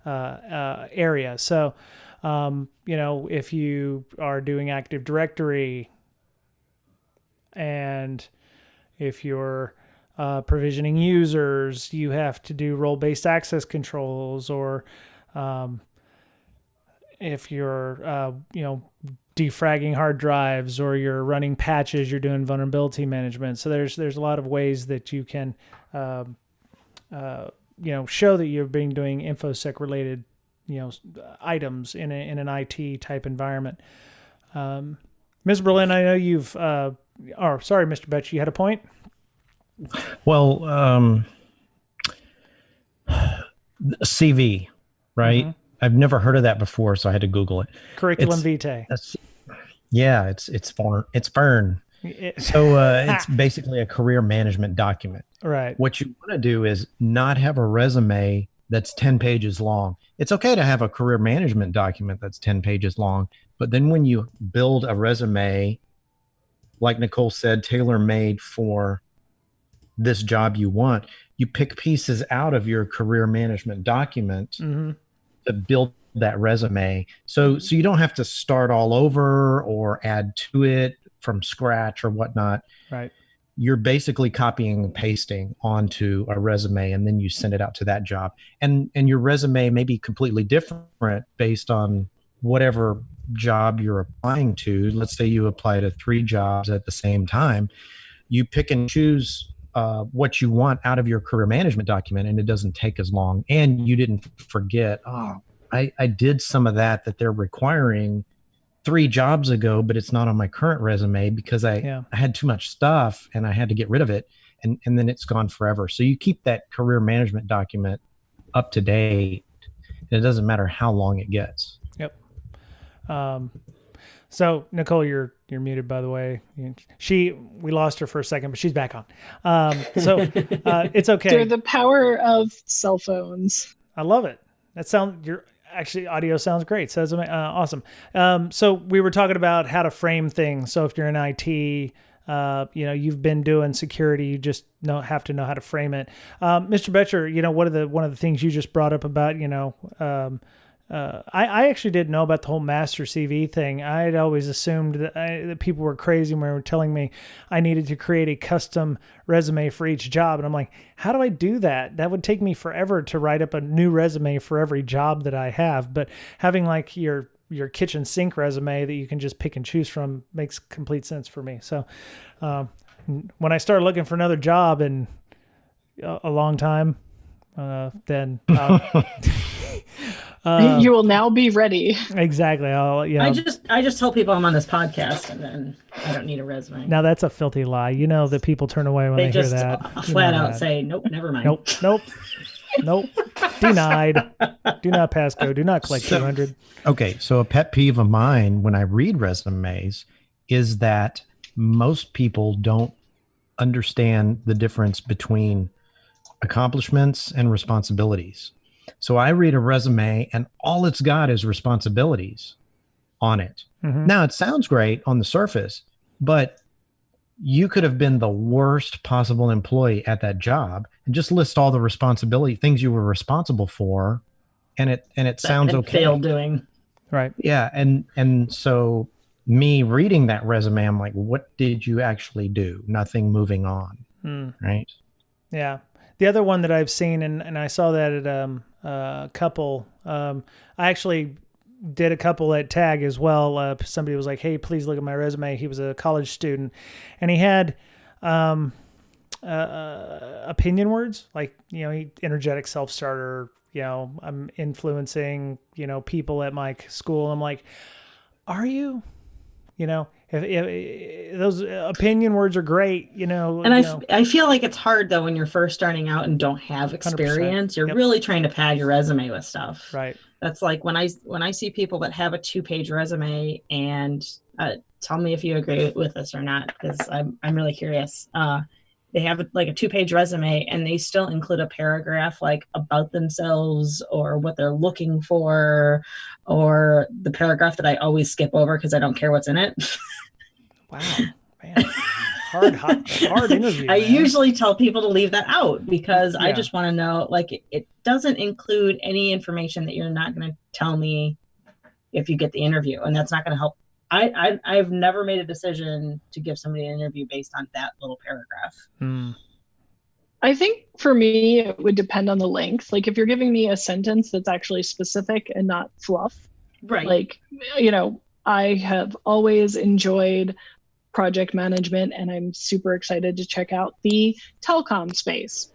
area. So, if you are doing Active Directory and if you're provisioning users, you have to do role-based access controls, or if you're, defragging hard drives, or you're running patches, you're doing vulnerability management. So there's a lot of ways that you can, show that you're doing InfoSec related, items in an IT type environment. Ms. Berlin, I know you've, sorry, Mr. Betch, you had a point? Well, CV, right? Mm-hmm. I've never heard of that before, so I had to Google it. Curriculum vitae. Yeah, it's Fern. So it's basically a career management document. Right. What you want to do is not have a resume that's 10 pages long. It's okay to have a career management document that's 10 pages long, but then when you build a resume, like Nicole said, tailor-made for this job you want, you pick pieces out of your career management document to build that resume. So you don't have to start all over or add to it from scratch or whatnot. Right. You're basically copying and pasting onto a resume, and then you send it out to that job. And your resume may be completely different based on whatever job you're applying to. Let's say you apply to 3 jobs at the same time. You pick and choose what you want out of your career management document, and it doesn't take as long. And you didn't forget, I did some of that they're requiring 3 jobs ago, but it's not on my current resume because I had too much stuff and I had to get rid of it. And then it's gone forever. So you keep that career management document up to date. It doesn't matter how long it gets. Yep. So Nicole, you're muted, by the way. We lost her for a second, but she's back on. It's okay. They're the power of cell phones. I love it. Your audio sounds great. Sounds awesome. So we were talking about how to frame things. So if you're in IT, you've been doing security, you just have to know how to frame it. Mr. Betcher, one of the things you just brought up about, I actually didn't know about the whole master CV thing. I had always assumed that people were crazy when they were telling me I needed to create a custom resume for each job. And I'm like, how do I do that? That would take me forever to write up a new resume for every job that I have. But having like your kitchen sink resume that you can just pick and choose from makes complete sense for me. So when I start looking for another job in a long time, then you will now be ready. Exactly. I just tell people I'm on this podcast, and then I don't need a resume. Now that's a filthy lie. That people turn away when they hear that. Flat out say, nope, never mind. Nope. Denied. Do not pass go. Do not collect 200. Okay. So a pet peeve of mine when I read resumes is that most people don't understand the difference between accomplishments and responsibilities. So I read a resume and all it's got is responsibilities on it. Mm-hmm. Now it sounds great on the surface, but you could have been the worst possible employee at that job and just list all the things you were responsible for. And it sounds okay. Failed doing. Right. Yeah. And so me reading that resume, I'm like, what did you actually do? Nothing, moving on. Right. Yeah. The other one that I've seen, and I saw that at a couple, I actually did a couple at TAG as well. Somebody was like, hey, please look at my resume. He was a college student, and he had opinion words, like, energetic self-starter, I'm influencing, people at my school. I'm like, are you? If those opinion words are great, And I feel like it's hard though when you're first starting out and don't have experience. 100%. You're really trying to pad your resume with stuff. Right. That's like when I see people that have a 2-page resume, and tell me if you agree with this or not, because I'm really curious. They have like a 2-page resume and they still include a paragraph like about themselves or what they're looking for, or the paragraph that I always skip over because I don't care what's in it. Wow, man. Hard interview. I usually tell people to leave that out because I just want to know, like, it doesn't include any information that you're not going to tell me if you get the interview, and that's not going to help. I've never made a decision to give somebody an interview based on that little paragraph. I think for me, it would depend on the length. Like if you're giving me a sentence that's actually specific and not fluff, right? Like, I have always enjoyed project management, and I'm super excited to check out the telecom space.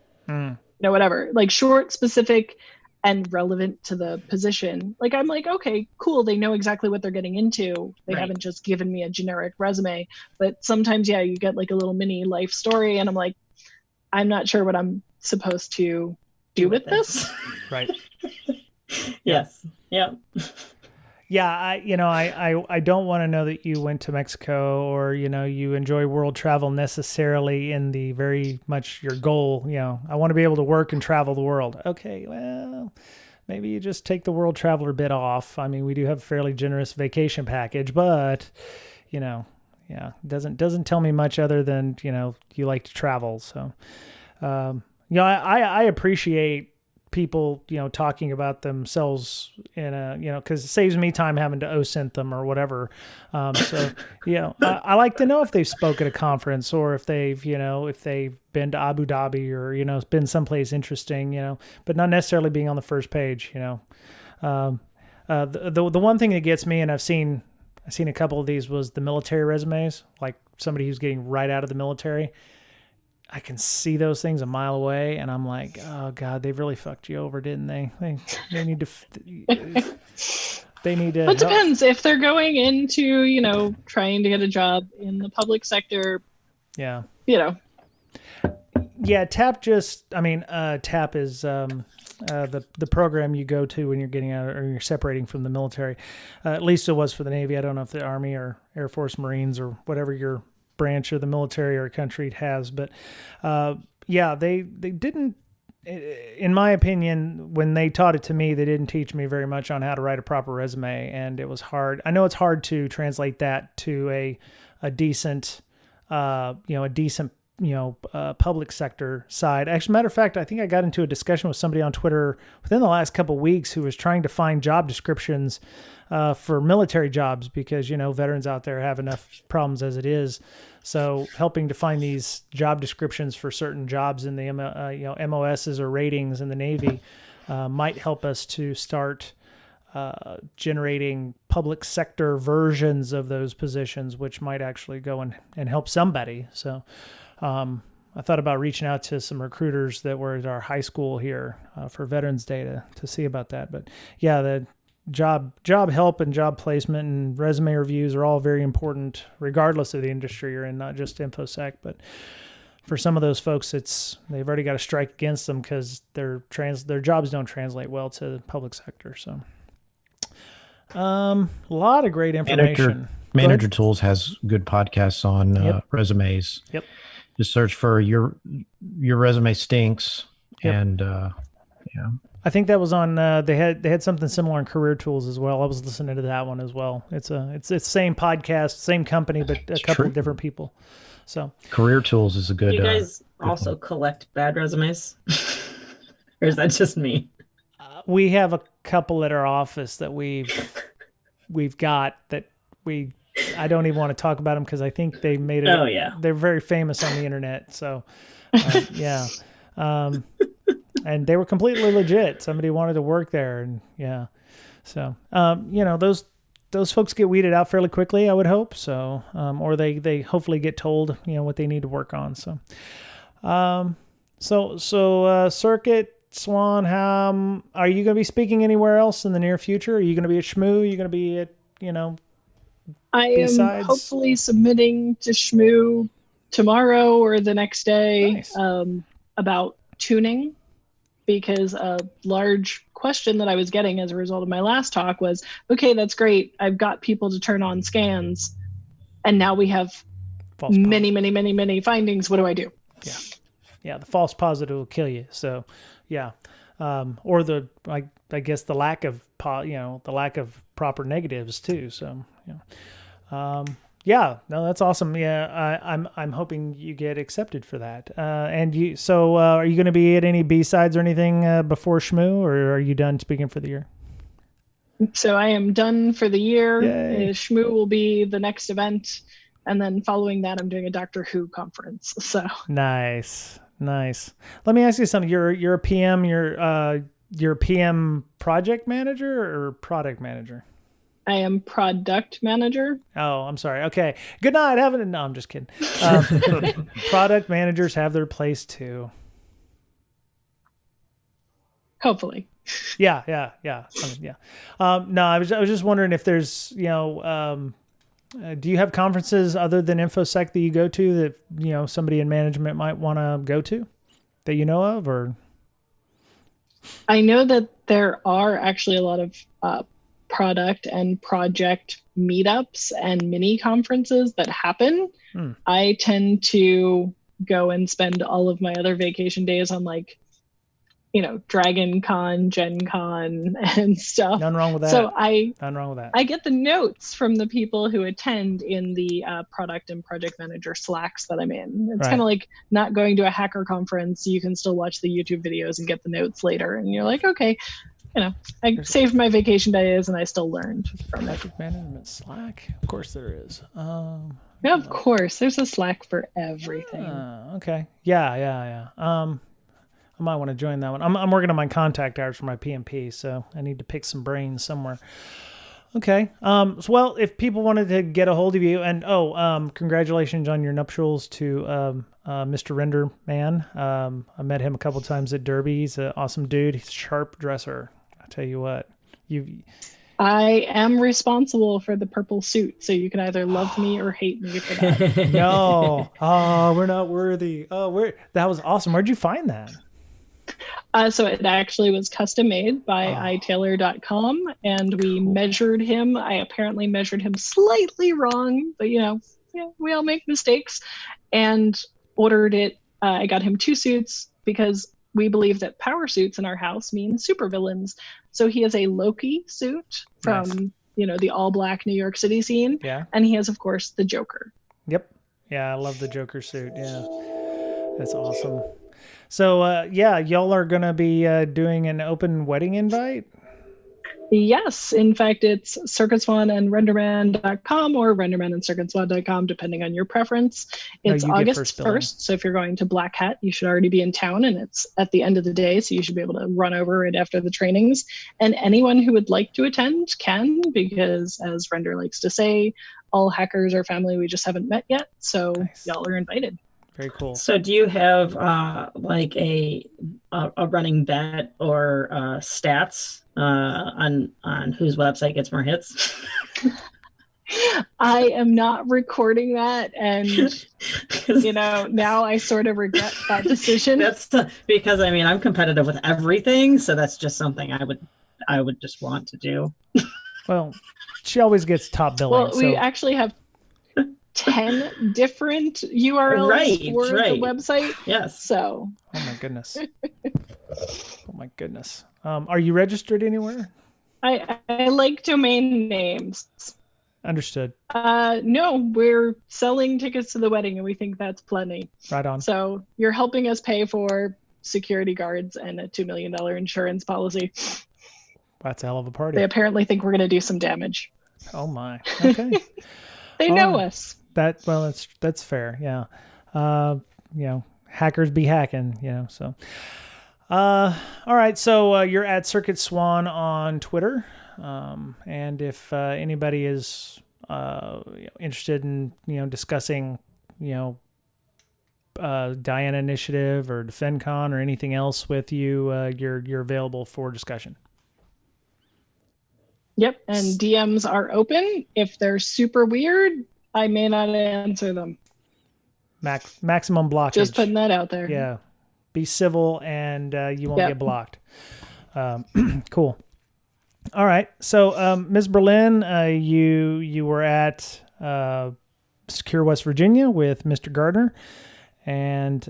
Whatever, like short, specific, and relevant to the position. Like, I'm like, okay, cool. They know exactly what they're getting into. They haven't just given me a generic resume. But sometimes, you get like a little mini life story, and I'm like, I'm not sure what I'm supposed to do with this. Right. Yes. Yeah. Yeah, I don't want to know that you went to Mexico or, you enjoy world travel necessarily in the very much your goal. I want to be able to work and travel the world. Okay, well, maybe you just take the world traveler bit off. I mean, we do have a fairly generous vacation package, but, doesn't tell me much other than, you like to travel. So, I appreciate people, talking about themselves in a, because it saves me time having to OSINT them or whatever. I like to know if they've spoke at a conference or if they've been to Abu Dhabi or, been someplace interesting, but not necessarily being on the first page, the one thing that gets me, and I've seen a couple of these, was the military resumes, like somebody who's getting right out of the military. I can see those things a mile away, and I'm like, oh God, they really fucked you over, didn't they? They need to. They need to. It depends if they're going into, trying to get a job in the public sector. Yeah. TAP TAP is the program you go to when you're getting out or you're separating from the military. At least it was for the Navy. I don't know if the Army or Air Force, Marines, or whatever your branch of the military or country has. But they didn't, in my opinion, when they taught it to me, they didn't teach me very much on how to write a proper resume. And it was hard. I know it's hard to translate that to a decent, public sector side. Actually, matter of fact, I think I got into a discussion with somebody on Twitter within the last couple of weeks who was trying to find job descriptions for military jobs because, veterans out there have enough problems as it is. So helping to find these job descriptions for certain jobs in the MOSs or ratings in the Navy might help us to start generating public sector versions of those positions, which might actually go and help somebody. So I thought about reaching out to some recruiters that were at our high school here for Veterans Day to see about that. But yeah, the job help and job placement and resume reviews are all very important, regardless of the industry you're in, not just InfoSec. But for some of those folks, they've already got a strike against them because their jobs don't translate well to the public sector. So a lot of great information. Manager Tools has good podcasts on resumes. Yep. Just search for your resume stinks. Yep. And I think that was on they had something similar in Career Tools as well. I was listening to that one as well. It's the same podcast, same company, but a couple of different people. So Career Tools is a good. You guys also collect bad resumes, or is that just me? We have a couple at our office that we've got that I don't even want to talk about them because I think they made it. Oh yeah, they're very famous on the internet. So yeah. And they were completely legit. Somebody wanted to work there, and so those folks get weeded out fairly quickly, I would hope. So, or they hopefully get told what they need to work on. So, Circuit Swan, how are you going to be speaking anywhere else in the near future? Are you going to be at SHMU? Are you going to be at I am hopefully submitting to SHMU tomorrow or the next day. Nice. About tuning. Because a large question that I was getting as a result of my last talk was, okay, that's great. I've got people to turn on scans. And now we have many findings. What do I do? Yeah. Yeah. The false positive will kill you. So yeah. Or I guess the lack of, the lack of proper negatives too. So, yeah, no, that's awesome. Yeah, I'm hoping you get accepted for that. And are you going to be at any B-sides or anything before SHMU, or are you done speaking for the year? So I am done for the year. Yay. SHMU will be the next event, and then following that, I'm doing a Doctor Who conference. So nice. Let me ask you something. You're a PM. You're a PM project manager or product manager? I am product manager. Oh, I'm sorry. Okay. Good night. No, I'm just kidding. Product managers have their place too. Hopefully. Yeah. No, I was just wondering if there's, do you have conferences other than InfoSec that you go to that, somebody in management might want to go to that you know of, or? I know that there are actually a lot of, product and project meetups and mini conferences that happen. I tend to go and spend all of my other vacation days on Dragon Con, Gen Con and stuff. None wrong with that. So I get the notes from the people who attend in the product and project manager Slacks that I'm in. It's kind of like not going to a hacker conference. You can still watch the YouTube videos and get the notes later. And you're like, okay, I saved my vacation days and I still learned from it. Project management Slack? Of course there is. Of course. There's a Slack for everything. Okay. Yeah. I might want to join that one. I'm working on my contact hours for my PMP, so I need to pick some brains somewhere. Okay. Well, if people wanted to get a hold of you, and congratulations on your nuptials to Mr. Render Man. I met him a couple times at Derby. He's an awesome dude. He's a sharp dresser. I tell you what, I am responsible for the purple suit, so you can either love me or hate me for that. No. Oh, we're not worthy. Oh, that was awesome. Where'd you find that? So it actually was custom made by itailor.com, and we measured him. I apparently measured him slightly wrong, but we all make mistakes, and ordered it. I got him 2 suits because we believe that power suits in our house mean supervillains. So he has a Loki suit from, the all black New York City scene. Yeah. And he has, of course, the Joker. Yep. Yeah, I love the Joker suit. Yeah. That's awesome. So, y'all are going to be doing an open wedding invite? Yes. In fact, it's CircuitSwan and RenderMan.com or RenderMan and CircuitSwan.com, depending on your preference. It's August 1st. So if you're going to Black Hat, you should already be in town, and it's at the end of the day. So you should be able to run over it after the trainings. And anyone who would like to attend can, because as Render likes to say, all hackers are family we just haven't met yet. So y'all are invited. Very cool. So do you have like a running bet or stats on whose website gets more hits? I am not recording that, and now I sort of regret that decision. That's because I'm competitive with everything, so that's just something I would just want to do. Well, she always gets top billing. Well, we actually have 10 different URLs for the website. Yes. So. Oh my goodness. Oh my goodness. Are you registered anywhere? I like domain names. Understood. No, we're selling tickets to the wedding, and we think that's plenty. Right on. So you're helping us pay for security guards and a $2 million insurance policy. That's a hell of a party. They apparently think we're going to do some damage. Oh my. Okay. They know us. That's fair. Yeah. Hackers be hacking, so. All right. So, you're at Circuit Swan on Twitter. And if, anybody is, interested in, discussing, Diana Initiative or defcon or anything else with you, you're available for discussion. Yep, and DMs are open. If they're super weird, I may not answer them. Maximum blockage. Just putting that out there. Yeah, be civil and you won't get blocked. Cool. All right, so Ms. Berlin, you were at Secure West Virginia with Mr. Gardner, and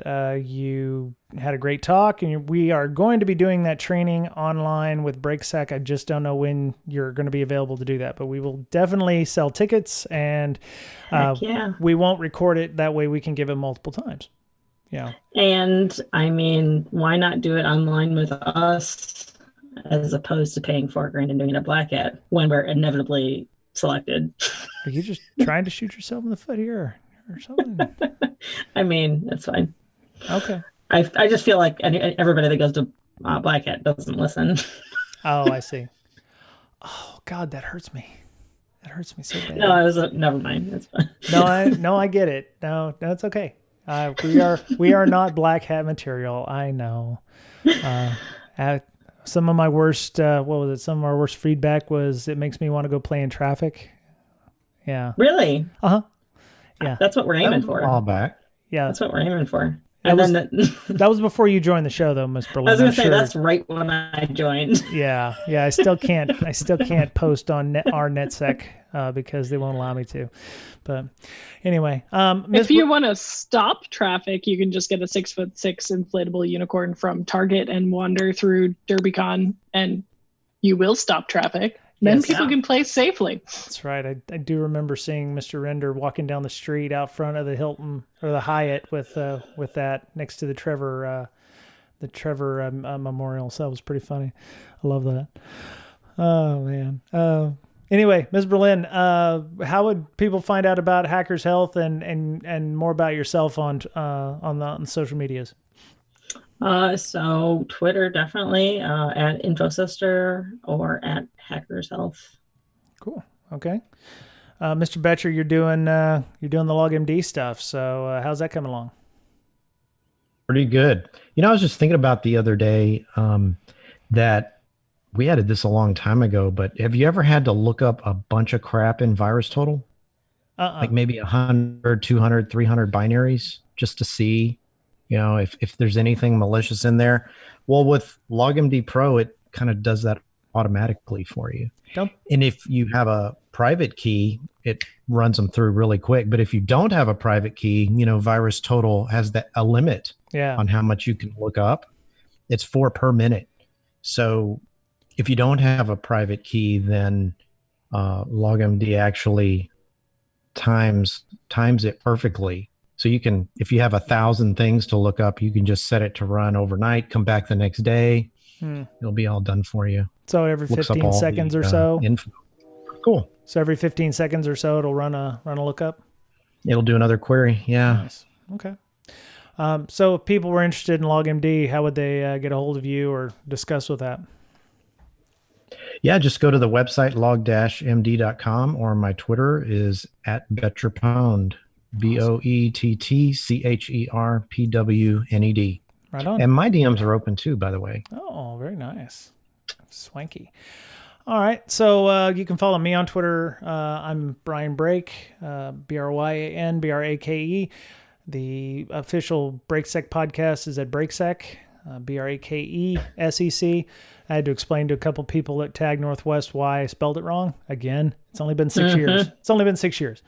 you had a great talk, and we are going to be doing that training online with BreakSec. I just don't know when you're going to be available to do that, but we will definitely sell tickets, and we won't record it. That way we can give it multiple times. Yeah. And why not do it online with us as opposed to paying $4,000 and doing it at Black Hat when we're inevitably selected? Are you just trying to shoot yourself in the foot here or something? That's fine. Okay. I just feel like everybody that goes to Black Hat doesn't listen. Oh, I see. Oh God, that hurts me. That hurts me so bad. No, never mind. That's fine. No, I get it. No, it's okay. We are not Black Hat material. I know. Some of my worst, Some of our worst feedback was it makes me want to go play in traffic. Yeah. Really? Uh-huh. Yeah. That's what we're aiming for. All back. Yeah. That's what we're aiming for. That was before you joined the show, though, Miss Berlin. I was going to say that's right when I joined. Yeah. I still can't post on our NetSec because they won't allow me to. But anyway, if you want to stop traffic, you can just get a 6'6" inflatable unicorn from Target and wander through DerbyCon, and you will stop traffic. Then people can play safely. That's right. I do remember seeing Mr. Render walking down the street out front of the Hilton or the Hyatt with that next to the Trevor memorial. So that was pretty funny. I love that. Oh man. Anyway, Ms. Berlin, how would people find out about Hackers Health and more about yourself on the social medias? So Twitter, definitely, at InfoSister or at Hackers Health. Cool. Okay. Mr. Betcher, you're doing the LogMD stuff. So, how's that coming along? Pretty good. I was just thinking about the other day, that we added this a long time ago, but have you ever had to look up a bunch of crap in VirusTotal? Like maybe 100, 200, 300 binaries just to see, if there's anything malicious in there. Well, with LogMD Pro, it kind of does that automatically for you. And if you have a private key, it runs them through really quick. But if you don't have a private key, VirusTotal has a limit on how much you can look up. It's 4 per minute. So if you don't have a private key, then LogMD actually times it perfectly. So you can, if you have 1,000 things to look up, you can just set it to run overnight, come back the next day. It'll be all done for you. So every 15 seconds or so. Info. Cool. So every 15 seconds or so, it'll run a lookup. It'll do another query. Yeah. Nice. Okay. So if people were interested in LogMD, how would they get a hold of you or discuss with that? Yeah, just go to the website log-md.com, or my Twitter is @Betcherpound, BOETTCHERPWNED. Right on. And my DMs are open too, by the way. Oh, very nice. Swanky. All right. So you can follow me on Twitter. I'm Brian Brake, BRYAN, BRAKE. The official BrakeSec podcast is at BrakeSec, BRAKESEC. I had to explain to a couple people at Tag Northwest why I spelled it wrong. Again, it's only been 6 years. It's only been 6 years.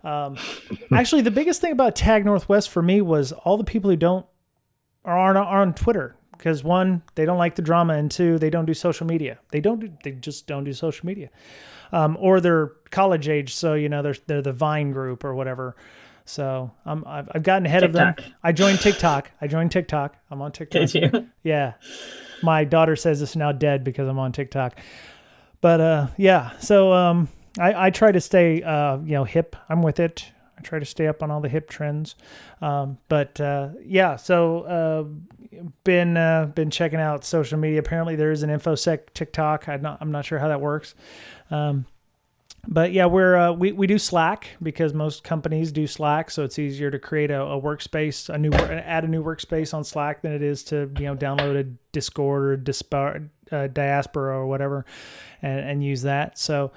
Actually, the biggest thing about Tag Northwest for me was all the people who aren't on Twitter. Because 1, they don't like the drama, and 2, they don't do social media. They just don't do social media, or they're college age, so they're the Vine group or whatever. So I've gotten ahead of them. I joined TikTok. I'm on TikTok. Did you? Yeah, my daughter says it's now dead because I'm on TikTok. But yeah, so I try to stay hip. I'm with it. I try to stay up on all the hip trends. But yeah, so been checking out social media. Apparently there is an InfoSec TikTok. I'm not sure how that works. But yeah, we do Slack because most companies do Slack, so it's easier to create a workspace, add a new workspace on Slack than it is to download a Discord or Diaspora or whatever, and use that. So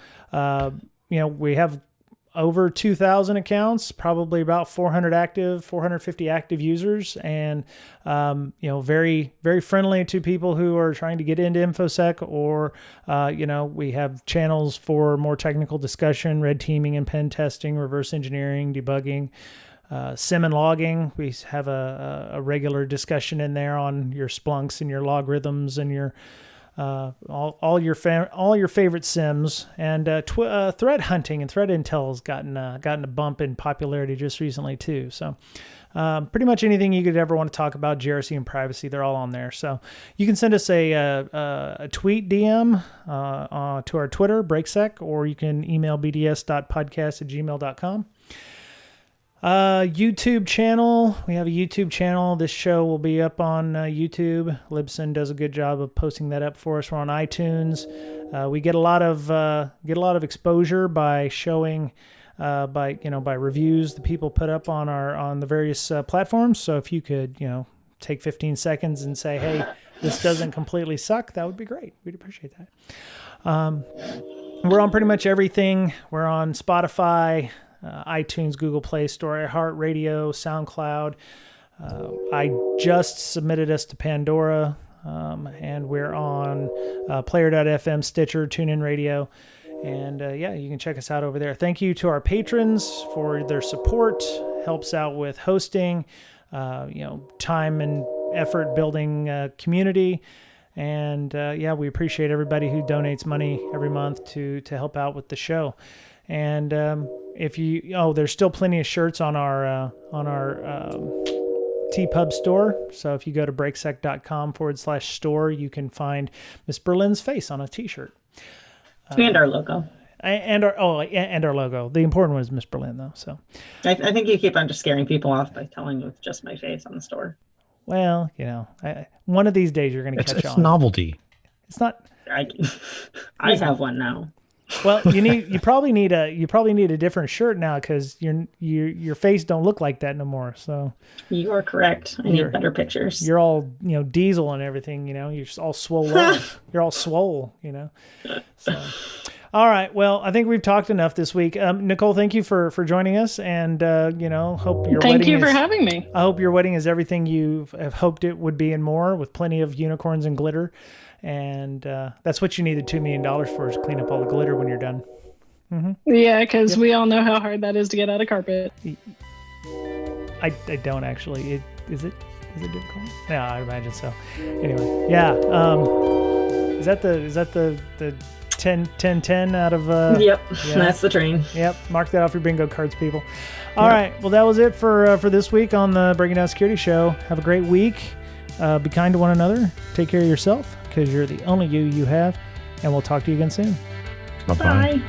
we have over 2,000 accounts, probably about 450 active users, and very, very friendly to people who are trying to get into InfoSec, or we have channels for more technical discussion, red teaming and pen testing, reverse engineering, debugging, sim and logging. We have a regular discussion in there on your Splunks and your logarithms and your all your favorite sims, and threat hunting and threat intel has gotten a bump in popularity just recently too. So pretty much anything you could ever want to talk about GRC and privacy, they're all on there. So you can send us a tweet DM to our Twitter, BrakeSec, or you can email bds.podcast@gmail.com. YouTube channel. We have a YouTube channel. This show will be up on YouTube. Libsyn does a good job of posting that up for us. We're on iTunes. We get a lot of exposure by showing by reviews the people put up on the various platforms. So if you could take 15 seconds and say, hey, this doesn't completely suck, that would be great. We'd appreciate that. We're on pretty much everything. We're on Spotify, iTunes, Google Play Store, iHeartRadio, SoundCloud. I just submitted us to Pandora, and we're on Player.fm, Stitcher, TuneIn Radio, and yeah, you can check us out over there. Thank you to our patrons for their support. Helps out with hosting, time and effort building community. And yeah, we appreciate everybody who donates money every month to help out with the show. And there's still plenty of shirts on our TPub store. So if you go to brakesec.com/store, you can find Miss Berlin's face on a t-shirt. And our logo. And our logo. The important one is Miss Berlin, though. So I think you keep on just scaring people off by telling them it's just my face on the store. Well, one of these days you're going to catch on. It's novelty. It's not. I have one now. Well, you probably need a different shirt now because your face don't look like that no more. So you are correct. I need better pictures. You're all diesel and everything. You're all swole up. You're all swole. So. All right. Well, I think we've talked enough this week. Nicole, thank you for joining us, and hope your Thank wedding you for having me. I hope your wedding is everything you have hoped it would be and more, with plenty of unicorns and glitter. And that's what you needed $2 million for, is clean up all the glitter when you're done. Mm-hmm. Yeah, because we all know how hard that is to get out of carpet. I don't actually. Is it difficult? Yeah, I imagine so. Anyway, yeah. Is that the 10 out of Yep, yeah. That's the train. Yep, mark that off your bingo cards, people. All right, well, that was it for this week on the Breaking Down Security Show. Have a great week. Be kind to one another. Take care of yourself, because you're the only you have, and we'll talk to you again soon. Bye.